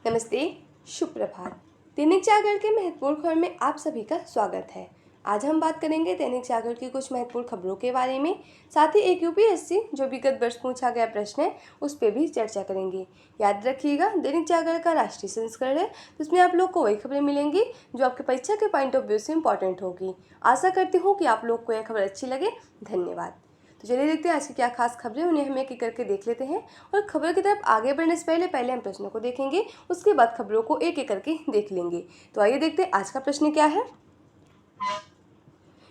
नमस्ते, शुभ प्रभात। दैनिक जागरण के महत्वपूर्ण खबर में आप सभी का स्वागत है। आज हम बात करेंगे दैनिक जागरण की कुछ महत्वपूर्ण खबरों के बारे में। साथ ही एक यूपीएससी जो विगत वर्ष पूछा गया प्रश्न है उस पर भी चर्चा करेंगे। याद रखिएगा, दैनिक जागरण का राष्ट्रीय संस्करण है, तो इसमें आप लोग को वही खबरें मिलेंगी जो आपके परीक्षा के पॉइंट ऑफ व्यू से इंपॉर्टेंट होगी। आशा करती हूँ कि आप लोग को यह खबर अच्छी लगे। धन्यवाद। तो चलिए देखते हैं आज की क्या खास खबरें, उन्हें हम एक एक करके देख लेते हैं। और खबर की तरफ आगे बढ़ने से पहले हम प्रश्नों को देखेंगे, उसके बाद खबरों को एक एक करके देख लेंगे। तो आइए देखते हैं आज का प्रश्न क्या है।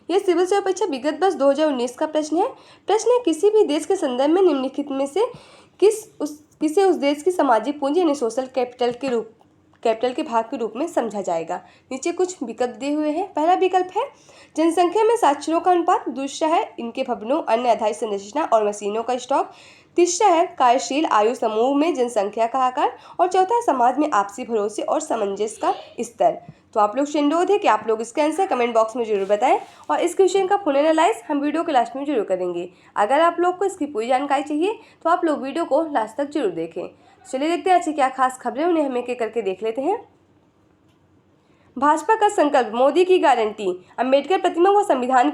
यह सिविल सेवा परीक्षा विगत वर्ष 2019 का प्रश्न है। प्रश्न है, किसी भी देश के संदर्भ में निम्नलिखित में से किसे उस देश की सामाजिक पूंजी यानी सोशल कैपिटल के भाग के रूप में समझा जाएगा। नीचे कुछ विकल्प दिए हुए हैं। पहला विकल्प है जनसंख्या में साक्षरों का अनुपात, दूसरा है इनके भवनों, अन्य आधारित संरचना और मशीनों का स्टॉक, तीसरा है कार्यशील आयु समूह में जनसंख्या का आकार, और चौथा है समाज में आपसी भरोसे और सामंजस्य का स्तर। तो आप लोग से अनुरोध है कि आप लोग इसका आंसर कमेंट बॉक्स में जरूर बताएं, और इस क्वेश्चन का फुल एनालाइज हम वीडियो के लास्ट में जरूर करेंगे। अगर आप लोग को इसकी पूरी जानकारी चाहिए तो आप लोग वीडियो को लास्ट तक जरूर देखें। चलिए देखते हैं आज की क्या खास खबरें, उन्हें हम एक एक करके देख लेते हैं। भाजपा का संकल्प, मोदी की गारंटी। अंबेडकर प्रतिमा व संविधान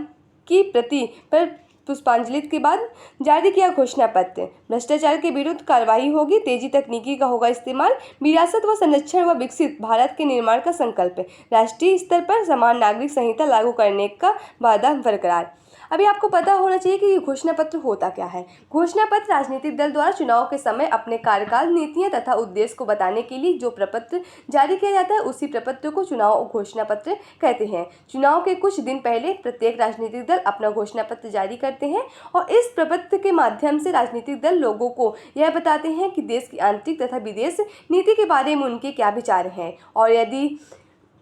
की प्रति पर पुष्पांजलि के बाद जारी किया घोषणा पत्र। भ्रष्टाचार के विरुद्ध कार्रवाई होगी, तेजी तकनीकी का होगा इस्तेमाल, विरासत व संरक्षण व विकसित भारत के निर्माण का संकल्प, राष्ट्रीय स्तर पर समान नागरिक संहिता लागू करने का वादा बरकरार। अभी आपको पता होना चाहिए कि ये घोषणा पत्र होता क्या है। घोषणा पत्र राजनीतिक दल द्वारा चुनाव के समय अपने कार्यकाल, नीतियां तथा उद्देश्य को बताने के लिए जो प्रपत्र जारी किया जाता है उसी प्रपत्र को चुनाव घोषणा पत्र कहते हैं। चुनाव के कुछ दिन पहले प्रत्येक राजनीतिक दल अपना घोषणा पत्र जारी करते हैं, और इस प्रपत्र के माध्यम से राजनीतिक दल लोगों को यह बताते हैं कि देश की आंतरिक तथा विदेश नीति के बारे में उनके क्या विचार हैं, और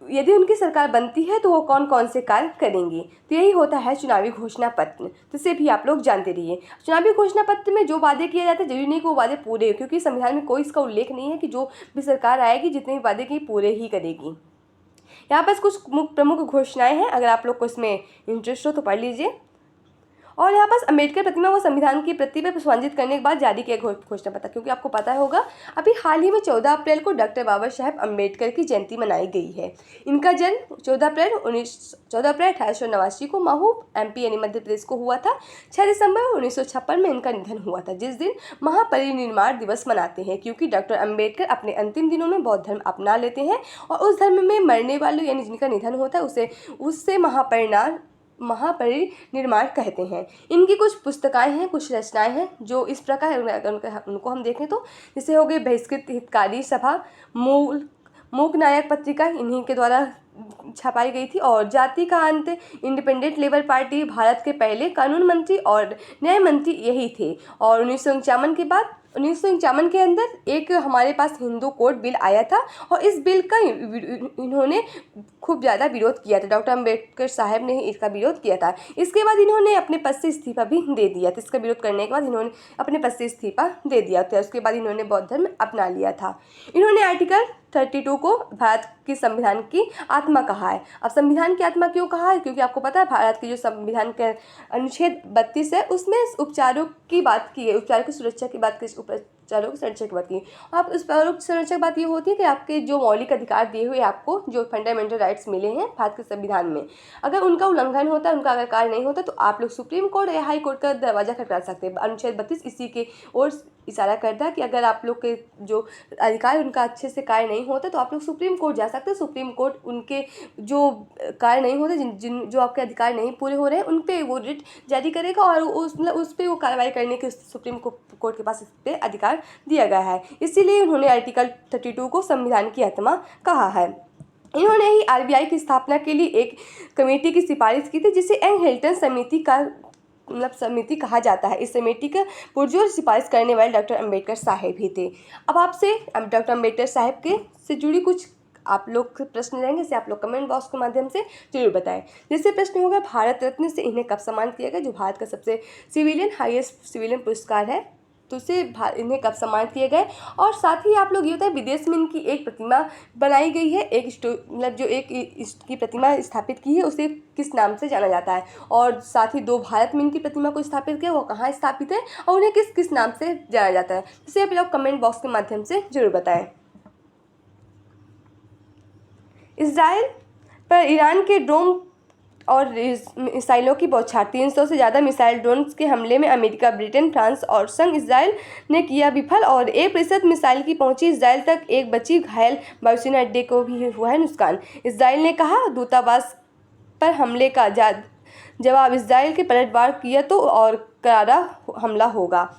यदि उनकी सरकार बनती है तो वो कौन कौन से कार्य करेंगे। तो यही होता है चुनावी घोषणा पत्र। तो इसे भी आप लोग जानते रहिए। चुनावी घोषणा पत्र में जो वादे किए जाते हैं जरूरी नहीं कि वो वादे पूरे हो, क्योंकि संविधान में कोई इसका उल्लेख नहीं है कि जो भी सरकार आएगी जितने भी वादे किए पूरे ही करेगी। यहाँ पर कुछ प्रमुख घोषणाएं हैं, अगर आप लोग को इसमें इंटरेस्ट हो तो पढ़ लीजिए। और यहाँ पास अम्बेडकर प्रतिमा व संविधान की प्रति पर पुष्पांजलि करने के बाद जारी किया घोषणा पत्र, क्योंकि आपको पता होगा अभी हाल ही में 14 अप्रैल को डॉक्टर बाबा साहेब अम्बेडकर की जयंती मनाई गई है। इनका जन्म 14 अप्रैल 1889 को महू MP यानी मध्य प्रदेश को हुआ था। 6 दिसंबर 1956 में इनका निधन हुआ था, जिस दिन महापरिनिर्वाण दिवस मनाते हैं, क्योंकि डॉक्टर अम्बेडकर अपने अंतिम दिनों में बौद्ध धर्म अपना लेते हैं, और उस धर्म में मरने वाले यानी जिनका निधन होता है उससे महापरिनिर्वाण कहते हैं। इनकी कुछ पुस्तकें हैं, कुछ रचनाएं हैं जो इस प्रकार उनको हम देखें तो जैसे हो गए बहिष्कृत हितकारी सभा, मूक नायक पत्रिका इन्हीं के द्वारा छपाई गई थी, और जाति का अंत, इंडिपेंडेंट लेबर पार्टी, भारत के पहले कानून मंत्री और न्याय मंत्री यही थे। और 1951 के अंदर एक हमारे पास हिंदू कोड बिल आया था, और इस बिल का इन्होंने खूब ज़्यादा विरोध किया था। डॉक्टर अम्बेडकर साहब ने इसका विरोध किया था। इसके बाद इन्होंने अपने पद से इस्तीफा भी दे दिया था। इसका विरोध करने के बाद इन्होंने अपने पद से इस्तीफा दे दिया था। उसके बाद इन्होंने बौद्ध धर्म अपना लिया था। इन्होंने आर्टिकल 32 को भारत की संविधान की आत्मा कहा है। अब संविधान की आत्मा क्यों कहा है, क्योंकि आपको पता है भारत के जो संविधान के अनुच्छेद 32 है उसमें उपचारों की बात की है, उपचारों की सुरक्षा की बात की, उपचारों की सुरक्षा की बात की। आप उस सुरक्षा की बात ये होती है कि आपके जो मौलिक अधिकार दिए हुए आपको जो फंडामेंटल राइट्स मिले हैं भारत के संविधान में, अगर उनका उल्लंघन होता है, उनका अगर कार्य नहीं होता, तो आप लोग सुप्रीम कोर्ट या हाई कोर्ट का दरवाजा खटखटा सकते हैं। अनुच्छेद 32 इसी के ओर इशारा करता है कि अगर आप लोग के जो अधिकार उनका अच्छे से कार्य नहीं होता तो आप लोग सुप्रीम कोर्ट जा सकते हैं। सुप्रीम कोर्ट उनके जो कार्य नहीं होते, जो आपके अधिकार नहीं पूरे हो रहे हैं, उन पे वो रिट जारी करेगा, और उस पर वो कार्रवाई करने के सुप्रीम कोर्ट के पास इस पर अधिकार दिया गया है। इसीलिए उन्होंने आर्टिकल 32 को संविधान की आत्मा कहा है। इन्होंने ही RBI की स्थापना के लिए एक कमेटी की सिफारिश की थी, जिसे एंग-हिल्टन समिति कहा जाता है। इस समिति का पुरजोर सिफारिश करने वाले डॉक्टर अम्बेडकर साहब ही थे। अब आपसे डॉक्टर अम्बेडकर साहब के से जुड़ी कुछ आप लोग प्रश्न रहेंगे, इसे आप लोग कमेंट बॉक्स के माध्यम से जरूर बताएं। जैसे प्रश्न होगा भारत रत्न से इन्हें कब सम्मानित किया गया, जो भारत का सबसे हाईएस्ट सिविलियन पुरस्कार है, तो उसे इन्हें कब सम्मानित किए गए। और साथ ही आप लोग ये बताएं विदेश में इनकी एक प्रतिमा बनाई गई है, जो एक इसकी प्रतिमा स्थापित की है उसे किस नाम से जाना जाता है, और साथ ही 2 भारत में इनकी प्रतिमा को स्थापित किया वो कहाँ स्थापित है, और उन्हें किस किस नाम से जाना जाता है। इसे आप लोग कमेंट बॉक्स के माध्यम से जरूर बताएं। इसराइल पर ईरान के ड्रोन और मिसाइलों की बौछार। 300 से ज़्यादा मिसाइल ड्रोन्स के हमले में अमेरिका, ब्रिटेन, फ्रांस और संग इसराइल ने किया विफल और 1% मिसाइल की पहुंची इसराइल तक, एक बची, घायल वायुसेना अड्डे को भी हुआ है नुकसान। इसराइल ने कहा दूतावास पर हमले का जवाब इसराइल के पलटवार किया तो और करारा हमला होगा।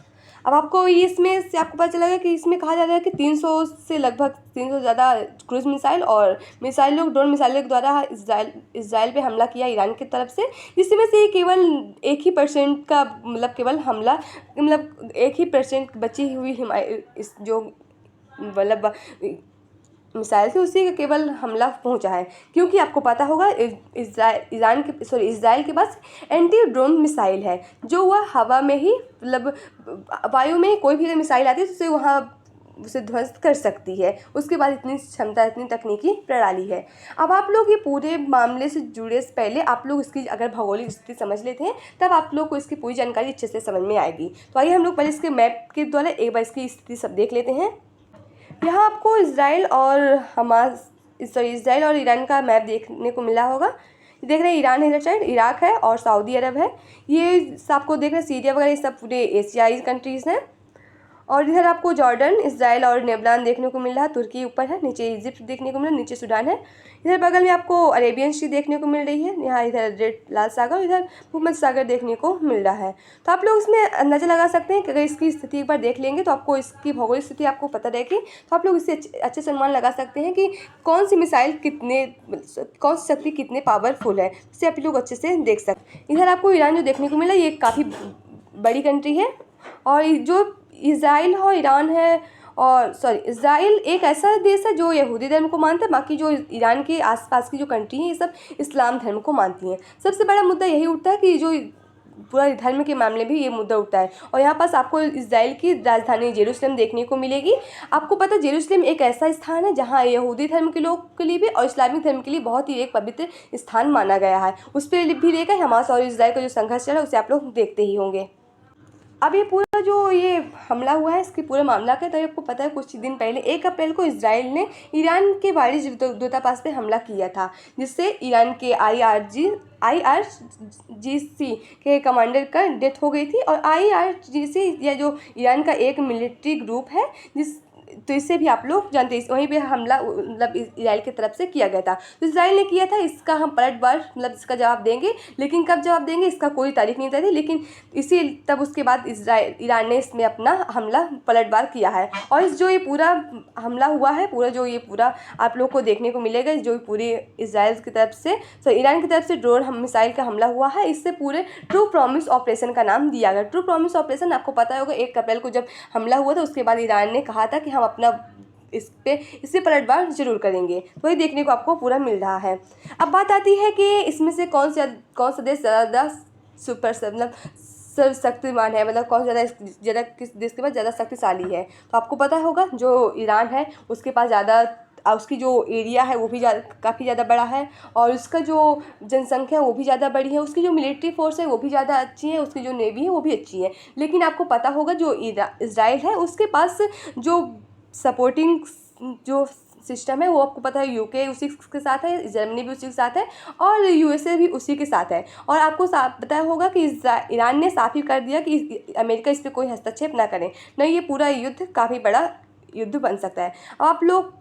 अब आपको इसमें से आपको पता चलेगा कि इसमें कहा जा रहा है कि 300 से लगभग 300 ज़्यादा क्रूज मिसाइल और मिसाइलों ड्रोन मिसाइलों के द्वारा इसराइल पे हमला किया ईरान की तरफ से, जिसमें से केवल 1% का केवल हमला 1% बची हुई इस जो मिसाइल थी उसी का केवल हमला पहुंचा है, क्योंकि आपको पता होगा इसराइल के पास एंटी ड्रोन मिसाइल है, जो वह हवा में ही वायु में कोई भी मिसाइल आती है तो उसे ध्वस्त कर सकती है। उसके बाद इतनी क्षमता, इतनी तकनीकी प्रणाली है। अब आप लोग ये पूरे मामले से जुड़े से पहले आप लोग इसकी अगर भौगोलिक स्थिति समझ लेते हैं तब आप लोग को इसकी पूरी जानकारी अच्छे से समझ में आएगी। तो आइए हम लोग पहले इसके मैप के द्वारा एक बार इसकी स्थिति सब देख लेते हैं। यहाँ आपको इसराइल और ईरान का मैप देखने को मिला होगा। देख रहे हैं ईरान है इधर साइड, इराक है और सऊदी अरब है। ये आपको देख रहे हैं सीरिया वगैरह, ये सब पूरे एशियाई कंट्रीज़ हैं। और इधर आपको जॉर्डन, इसराइल और लेबनान देखने को मिल रहा है, तुर्की ऊपर है, नीचे इजिप्ट देखने को मिल रहा है, नीचे सूडान है। इधर बगल में आपको अरेबियन सी देखने को मिल रही है, यहाँ इधर रेड लाल सागर, इधर भूमध्य सागर देखने को मिल रहा है। तो आप लोग इसमें अंदाजा लगा सकते हैं कि अगर इसकी स्थिति एक बार देख लेंगे तो आपको इसकी भौगोलिक स्थिति आपको पता रहेगी, तो आप लोग इससे अच्छे से अनुमान लगा सकते हैं कि कौन सी मिसाइल कौन सी शक्ति कितने पावरफुल है, जिससे आप लोग अच्छे से देख सकते हैं। इधर आपको ईरान जो देखने को मिला, ये काफ़ी बड़ी कंट्री है और जो इसराइल और ईरान है इसराइल एक ऐसा देश है जो यहूदी धर्म को मानता है, बाकी जो ईरान के आसपास की जो कंट्री हैं ये सब इस्लाम धर्म को मानती हैं। सबसे बड़ा मुद्दा यही उठता है कि जो पूरा धर्म के मामले भी ये मुद्दा उठता है। और यहाँ पास आपको इसराइल की राजधानी जेरूसलम देखने को मिलेगी। आपको पता है जेरूसलम एक ऐसा स्थान है जहाँ यहूदी धर्म के लोग के लिए भी और इस्लामिक धर्म के लिए बहुत ही एक पवित्र स्थान माना गया है। उस पर भी देखा हमास और इसराइल का जो संघर्ष चला उसे आप लोग देखते ही होंगे। अब ये पूरा जो ये हमला हुआ है इसके पूरे मामला का, तो आपको पता है कुछ दिन पहले 1 अप्रैल को इसराइल ने ईरान के वाणिज्य दूतावास पे हमला किया था, जिससे ईरान के IRGC के कमांडर का डेथ हो गई थी। और IRGC यह जो ईरान का एक मिलिट्री ग्रुप है तो इससे भी आप लोग जानते हैं वहीं पे हमला इसराइल की तरफ से किया गया था। तो इसराइल ने किया था, इसका हम पलटवार इसका जवाब देंगे, लेकिन कब जवाब देंगे इसका कोई तारीख नहीं तय थी, लेकिन तब उसके बाद ईरान ने इसमें अपना हमला पलटवार किया है। और जो ये पूरा हमला हुआ है, पूरा आप लोग को देखने को मिलेगा, जो पूरी इसराइल की तरफ से ईरान की तरफ से ड्रोन मिसाइल का हमला हुआ है, इससे पूरे ट्रू प्रॉमिस ऑपरेशन का नाम दिया गया। ट्रू प्रॉमिस ऑपरेशन आपको पता होगा 1 अप्रैल को जब हमला हुआ था उसके बाद ईरान ने कहा था कि हम अपना इससे पलटवार जरूर करेंगे, तो ये देखने को आपको पूरा मिल रहा है। अब बात आती है कि इसमें से कौन सा देश ज़्यादा सर्वशक्तिमान है, कौन ज़्यादा किस देश के पास ज़्यादा शक्तिशाली है। तो आपको पता होगा जो ईरान है उसके पास उसकी जो एरिया है वो भी काफ़ी ज़्यादा बड़ा है और उसका जो जनसंख्या है वो भी ज़्यादा बड़ी है, उसकी जो मिलिट्री फोर्स है वो भी ज़्यादा अच्छी है, उसकी जो नेवी है वो भी अच्छी है। लेकिन आपको पता होगा जो इसराइल है उसके पास जो सपोर्टिंग जो सिस्टम है वो आपको पता है यूके उसी के साथ है, जर्मनी भी उसी के साथ है और यूएसए भी उसी के साथ है। और आपको पता होगा कि ईरान ने साफ ही कर दिया कि अमेरिका इस पर कोई हस्तक्षेप ना करे, नहीं ये पूरा युद्ध काफ़ी बड़ा युद्ध बन सकता है। अब आप लोग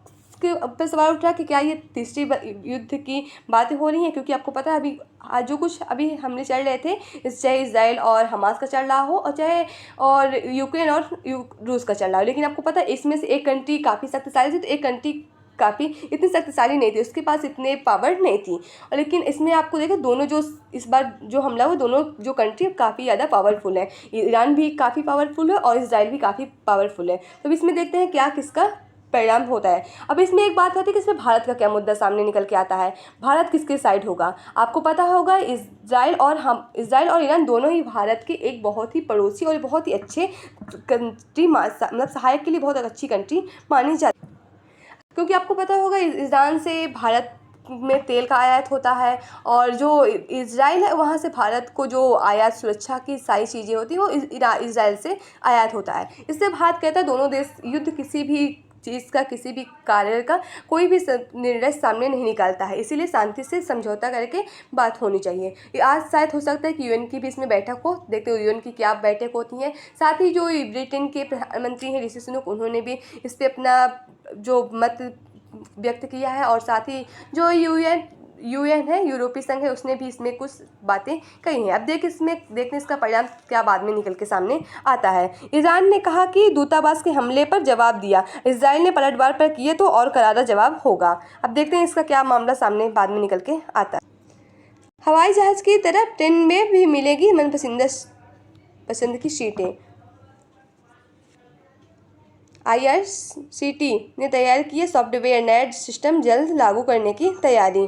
के ऊपर सवाल उठ रहा है कि क्या ये तीसरी युद्ध की बातें हो रही हैं, क्योंकि आपको पता है अभी जो कुछ अभी हमने चल रहे थे, चाहे इसराइल और हमास का चल रहा हो और चाहे और यूक्रेन और रूस का चल रहा हो, लेकिन आपको पता है इसमें से एक कंट्री काफ़ी शक्तिशाली थी तो एक कंट्री काफ़ी इतनी शक्तिशाली नहीं थी, उसके पास इतने पावर नहीं थी। और लेकिन इसमें आपको देखें दोनों जो इस बार जो हमला हुआ दोनों जो कंट्री काफ़ी ज़्यादा पावरफुल है, ईरान भी काफ़ी पावरफुल है और इसराइल भी काफ़ी पावरफुल है। तो इसमें देखते हैं क्या किसका परिणाम होता है। अब इसमें एक बात होती है कि इसमें भारत का क्या मुद्दा सामने निकल के आता है, भारत किसके साइड होगा। आपको पता होगा इसराइल और ईरान दोनों ही भारत के एक बहुत ही पड़ोसी और बहुत ही अच्छे कंट्री सहायक के लिए बहुत अच्छी कंट्री मानी जाती है, क्योंकि आपको पता होगा ईरान से भारत में तेल का आयात होता है और जो इसराइल है वहाँ से भारत को जो आयात सुरक्षा की सारी चीज़ें होती हैं वो इसराइल से आयात होता है। इससे भारत कहता है दोनों देश युद्ध किसी भी चीज़ का, किसी भी कार्य का कोई भी निर्णय सामने नहीं निकालता है। इसीलिए शांति से समझौता करके बात होनी चाहिए। आज शायद हो सकता है कि यूएन की भी इसमें बैठक हो, देखते हो यूएन की क्या बैठक होती है। साथ ही जो ब्रिटेन के प्रधानमंत्री हैं ऋषि सुनक, उन्होंने भी इस पर अपना जो मत व्यक्त किया है। और साथ ही जो यूएन है, यूरोपीय संघ है, उसने भी इसमें कुछ बातें कही हैं। अब देखते इसका परिणाम क्या बाद में निकल के सामने आता है। ईरान ने कहा कि दूतावास के हमले पर जवाब दिया, इजराइल ने पलटवार पर किए तो और करारा जवाब होगा। अब देखते हैं इसका क्या मामला सामने बाद में निकल के आता है। हवाई जहाज की तरह ट्रेन में भी मिलेगी पसंद की सीटें। IRCTC ने तैयार किए सॉफ्टवेयर, नया सिस्टम जल्द लागू करने की तैयारी।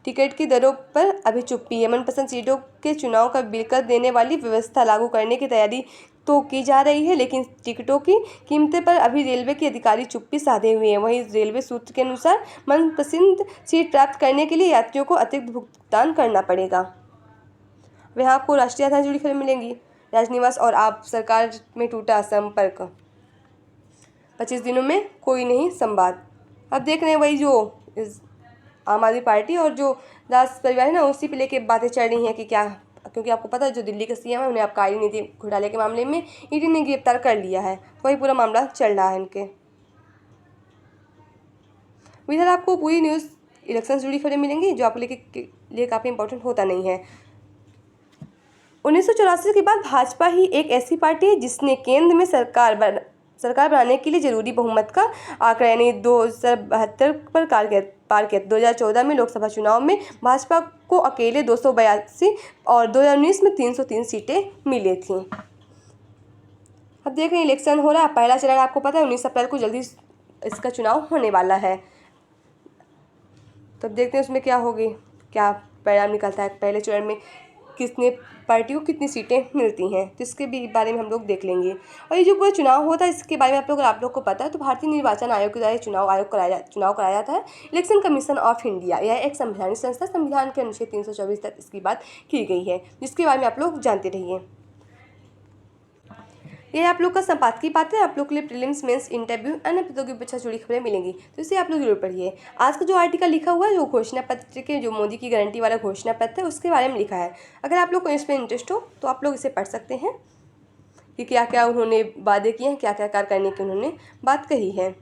टिकट की दरों पर अभी चुप्पी है। मनपसंद सीटों के चुनाव का विकल्प देने वाली व्यवस्था लागू करने की तैयारी तो की जा रही है, लेकिन टिकटों की कीमतें पर अभी रेलवे के अधिकारी चुप्पी साधे हुए हैं। वहीं रेलवे सूत्र के अनुसार मनपसंद सीट प्राप्त करने के लिए यात्रियों को अतिरिक्त भुगतान करना पड़ेगा। वहाँ आपको राष्ट्रीय आधार जुड़ी खबरें मिलेंगी। राजनिवास और आप सरकार में टूटा संपर्क, 25 दिनों में कोई नहीं संवाद। अब देख रहे हैं वही जो आम आदमी पार्टी और जो राज परिवार है ना, उसी पे लेके बातें चल रही हैं कि क्या, क्योंकि आपको पता है जो दिल्ली के सीएम है उन्हें आबकारी नीति घोटाले के मामले में ईडी ने गिरफ्तार कर लिया है। वही पूरा मामला चल रहा है इनके। इधर आपको पूरी न्यूज़ इलेक्शन से जुड़ी खबरें मिलेंगी जो आपके लिए काफ़ी इंपॉर्टेंट होता नहीं है। 1984 के बाद भाजपा ही एक ऐसी पार्टी है जिसने केंद्र में सरकार बनाने के लिए जरूरी बहुमत का आंकड़ा यानी 272 पर पार किया। 2014 में लोकसभा चुनाव में भाजपा को अकेले 282 और 2019 में 303 सीटें मिली थीं। अब देख रहे हैं इलेक्शन हो रहा है, पहला चरण आपको पता है 19 अप्रैल को जल्दी इसका चुनाव होने वाला है। तो अब देखते हैं उसमें क्या होगी, क्या परिणाम निकलता है, पहले चरण में किसने पार्टी को कितनी सीटें मिलती हैं, तो इसके भी बारे में हम लोग देख लेंगे। और ये जो पूरा चुनाव होता है इसके बारे में आप लोग को पता है तो भारतीय निर्वाचन आयोग के द्वारा चुनाव कराया जाता है। इलेक्शन कमीशन ऑफ इंडिया यह एक संवैधानिक संस्था, संविधान के अनुच्छेद 324 तक इसकी बात की गई है, जिसके बारे में आप लोग जानते रहिए। ये आप लोग का संपादकीय पात्र है। आप लोग के लिए प्रीलिम्स, मेंस, इंटरव्यू, अन्य प्रतियोगी परीक्षा जुड़ी खबरें मिलेंगी, तो इसे आप लोग जरूर पढ़िए। आज का जो आर्टिकल लिखा हुआ है जो घोषणा पत्र के, जो मोदी की गारंटी वाला घोषणा पत्र है उसके बारे में लिखा है। अगर आप लोग को इसमें इंटरेस्ट हो तो आप लोग इसे पढ़ सकते हैं कि क्या क्या उन्होंने वादे किए हैं, क्या क्या कार्य करने की उन्होंने बात कही है।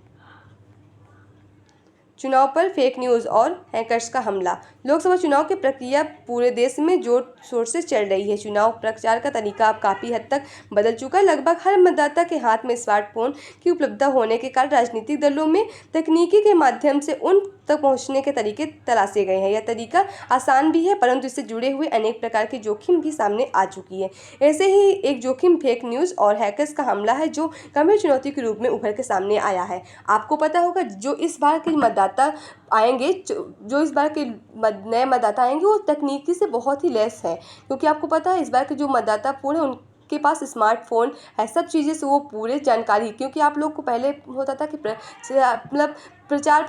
चुनाव पर फेक न्यूज़ और हैकर्स का हमला। लोकसभा चुनाव की प्रक्रिया पूरे देश में जोर शोर से चल रही है। चुनाव प्रचार का तरीका अब काफ़ी हद तक बदल चुका है। लगभग हर मतदाता के हाथ में स्मार्टफोन की उपलब्धता होने के कारण राजनीतिक दलों में तकनीकी के माध्यम से उन तक पहुंचने के तरीके तलाशे गए हैं। यह तरीका आसान भी है, परंतु इससे जुड़े हुए अनेक प्रकार के जोखिम भी सामने आ चुकी है। ऐसे ही एक जोखिम फेक न्यूज़ और हैकर्स का हमला है, जो गंभीर चुनौती के रूप में उभर के सामने आया है। आपको पता होगा जो इस बार के मतदाता आएंगे, जो इस बार के नए मतदाता आएंगे वो तकनीकी से बहुत ही लेस है, क्योंकि आपको पता है इस बार के जो मतदाता पूरे उनके पास स्मार्टफोन है, सब चीज़ें से वो पूरे जानकारी, क्योंकि आप लोग को पहले होता था कि मतलब प्रचार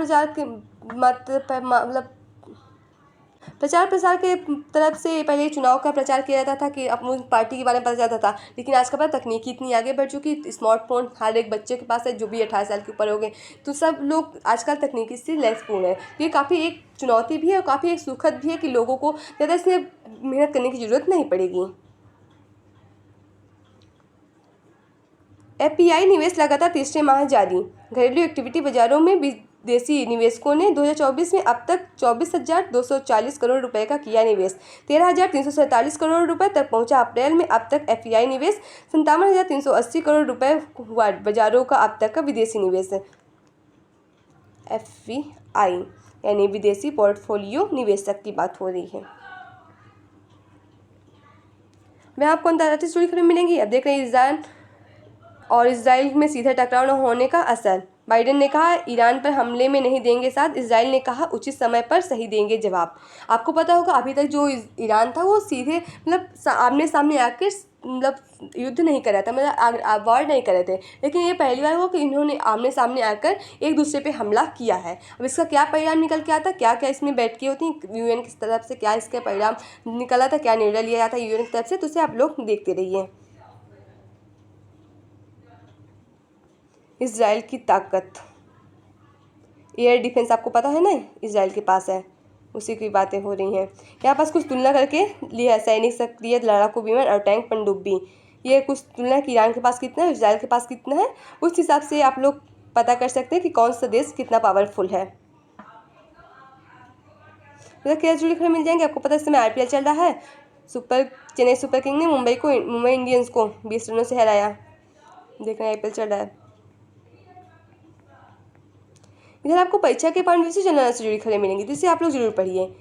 प्रसार के तरफ से पहले चुनाव का प्रचार किया जाता था कि अपनी पार्टी के बारे में पता चलता था, लेकिन आज का पता तकनीकी इतनी आगे बढ़ चुकी, स्मार्टफोन हर एक बच्चे के पास है जो भी 18 साल के ऊपर हो गए, तो सब लोग आजकल तकनीकी से लैसपूर्ण है। ये काफ़ी एक चुनौती भी है और काफ़ी एक सुखद भी है कि लोगों को ज़्यादा इसमें मेहनत करने की ज़रूरत नहीं पड़ेगी। FPI निवेश लगातार तीसरे माह जारी। घरेलू इक्विटी बाजारों में विदेशी निवेशकों ने 2024 में अब तक 24,240 करोड़ रुपए का किया निवेश। 13,347 करोड़ रुपए तक पहुंचा। अप्रैल में अब तक FPI निवेश 57,380 करोड़ रुपए हुआ। बाजारों का अब तक का विदेशी निवेश FPI यानी विदेशी पोर्टफोलियो निवेशक की बात हो रही है। मैं आपको अंतर्राष्ट्रीय जुड़ी खबरें मिलेंगी। अब देख रहे हैं ईरान और इजराइल में सीधा टकराव न होने का असर। बाइडेन ने कहा ईरान पर हमले में नहीं देंगे साथ। इजराइल ने कहा उचित समय पर सही देंगे जवाब। आपको पता होगा अभी तक जो ईरान था वो सीधे मतलब आमने सामने आकर मतलब युद्ध नहीं कर रहा था, मतलब वार नहीं कर रहे थे, लेकिन ये पहली बार हुआ कि इन्होंने आमने सामने आकर एक दूसरे पे हमला किया है। अब इसका क्या परिणाम निकल के आता, क्या क्या इसमें बैठकें होती हैं यूएन की तरफ से, क्या इसका परिणाम निकला था, क्या निर्णय लिया जाता है यूएन की तरफ से, तो उसे आप लोग देखते रहिए। इजराइल की ताकत, एयर डिफेंस आपको पता है ना, इजराइल के पास है, उसी की बातें हो रही हैं। यहाँ पास कुछ तुलना करके लिया, सैनिक सक्रिय, लड़ाकू विमान और टैंक पनडुब्बी, ये कुछ तुलना कि ईरान के पास कितना है, इजराइल के पास कितना है। उस हिसाब से आप लोग पता कर सकते हैं कि कौन सा देश कितना पावरफुल है। क्या जुड़ी खबर मिल जाएंगे आपको पता है। इस समय IPL चल रहा है। चेन्नई सुपर किंग ने मुंबई इंडियंस को 20 रनों से हराया। देख रहे हैं IPL चल रहा है। इधर आपको परीक्षा के पॉइंट से जनरल से जुड़ी खबरें मिलेंगी, जिसे आप लोग जरूर पढ़िए।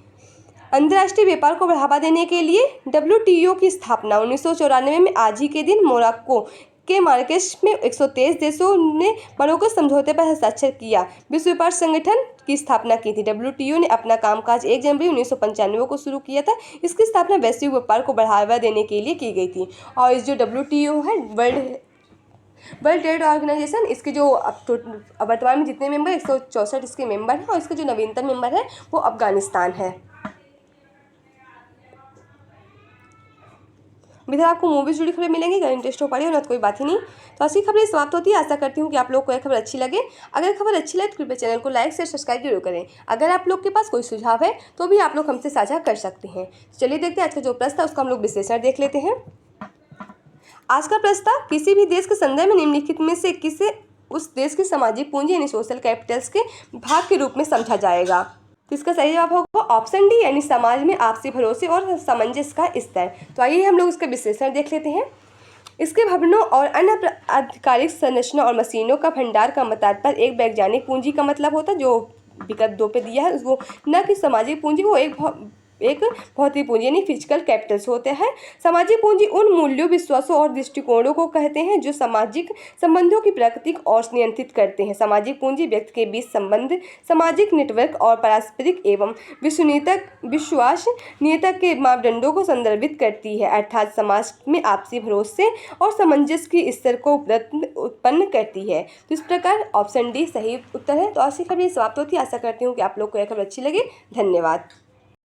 अंतर्राष्ट्रीय व्यापार को बढ़ावा देने के लिए WTO की स्थापना 1994 में आज ही के दिन मोरक्को के मार्राकेश में 123 देशों ने मरोक्को समझौते पर हस्ताक्षर किया। विश्व व्यापार संगठन की स्थापना की थी। WTO ने अपना कामकाज 1 जनवरी 1995 को शुरू किया था। इसकी स्थापना वैश्विक व्यापार को बढ़ावा देने के लिए की गई थी। और इस जो WTO है, वर्ल्ड ट्रेड ऑर्गेनाइजेशन, इसके जो वर्तमान में जितने मेंबर 164 इसके मेंबर हैं, और इसका जो नवीनतम मेंबर है वो अफगानिस्तान है। इधर आपको मूवीज जुड़ी खबरें मिलेंगी, अगर इंटरेस्ट हो पड़े हो ना तो कोई बात ही नहीं। तो ऐसी खबरें समाप्त होती है। आशा करती हूँ कि आप लोग को यह खबर अच्छी लगे। अगर खबर अच्छी लगे तो कृपया चैनल को लाइक शेयर सब्सक्राइब जरूर करें। अगर आप लोग के पास कोई सुझाव है तो भी आप लोग हमसे साझा कर सकते हैं। चलिए देखते हैं आज का जो प्रश्न था उसका हम लोग विश्लेषण देख लेते हैं। आज का प्रश्न था, किसी भी देश के संदर्भ में निम्नलिखित में से किसे उस देश की सामाजिक पूंजी यानी सोशल कैपिटल्स के भाग के रूप में समझा जाएगा। तो इसका सही जवाब होगा ऑप्शन डी, यानी समाज में आपसी भरोसे और सामंजस्य का स्तर। तो आइए हम लोग इसका विश्लेषण देख लेते हैं। इसके भवनों और अन्य आधिकारिक संरचना और मशीनों का भंडार का तात्पर्य एक वैज्ञानिक पूंजी का मतलब होता है, जो विकल्प 2 पे दिया है वो, न कि सामाजिक पूंजी, वो एक भौतिक पूंजी यानी फिजिकल कैपिटल्स होते हैं। सामाजिक पूंजी उन मूल्यों, विश्वासों और दृष्टिकोणों को कहते हैं जो सामाजिक संबंधों की प्रकृति और नियंत्रित करते हैं। सामाजिक पूंजी व्यक्ति के बीच संबंध, सामाजिक नेटवर्क और पारस्परिक एवं विश्वसनीयता के मापदंडों को संदर्भित करती है, अर्थात समाज में आपसी भरोसे और सामंजस्य के स्तर को उत्पन्न करती है। तो इस प्रकार ऑप्शन डी सही उत्तर है। तो आज की खबर समाप्त होती है। आशा करती हूँ कि आप लोग को यह खबर अच्छी लगे। धन्यवाद।